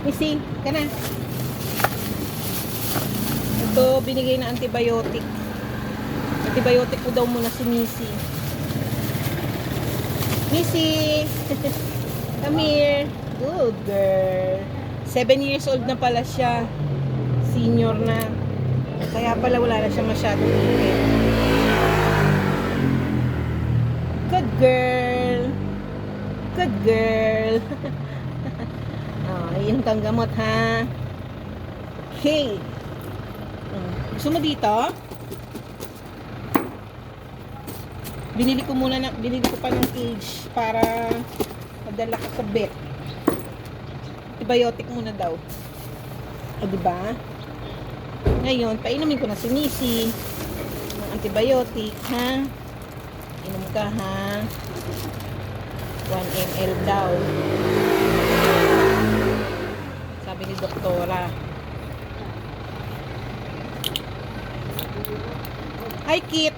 Missy, ka na. Ito, binigay na antibiotic. Antibiotic ko daw muna si Missy. Missy! Come here. Good girl. 7 years old na pala siya. Senior na. Kaya pala wala na siya masyadong ingay. Good girl. Good girl. Ayun kang gamot, ha? Okay. Gusto mo dito? Binili ko pa ng cage para madala ka sa vet. Antibiotic muna daw. O, diba? Ngayon, painumin ko na si Missy ng antibiotic, ha? Inom ka, ha? 1 ml daw. Sabi ni doktora. Hi, Kit!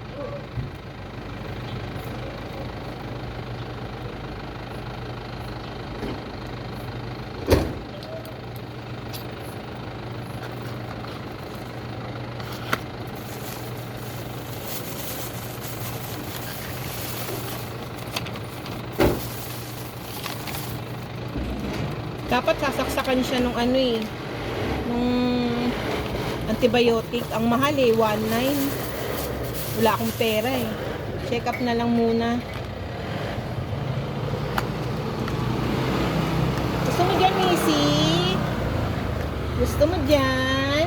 Dapat sasaksakan siya nung nung antibiotic. Ang mahal 1.9. Wala akong pera Check up na lang muna. Gusto mo dyan, Missy? Gusto mo dyan?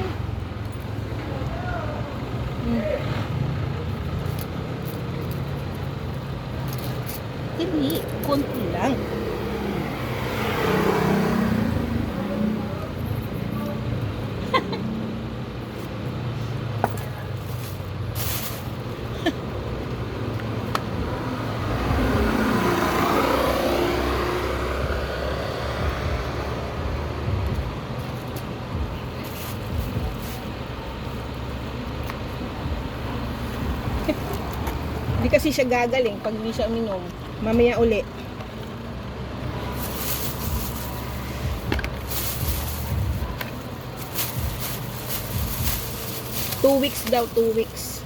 Hindi, konti lang. Hindi kasi siya gagaling pag hindi siya uminom. Mamaya uli. 2 weeks daw, 2 weeks.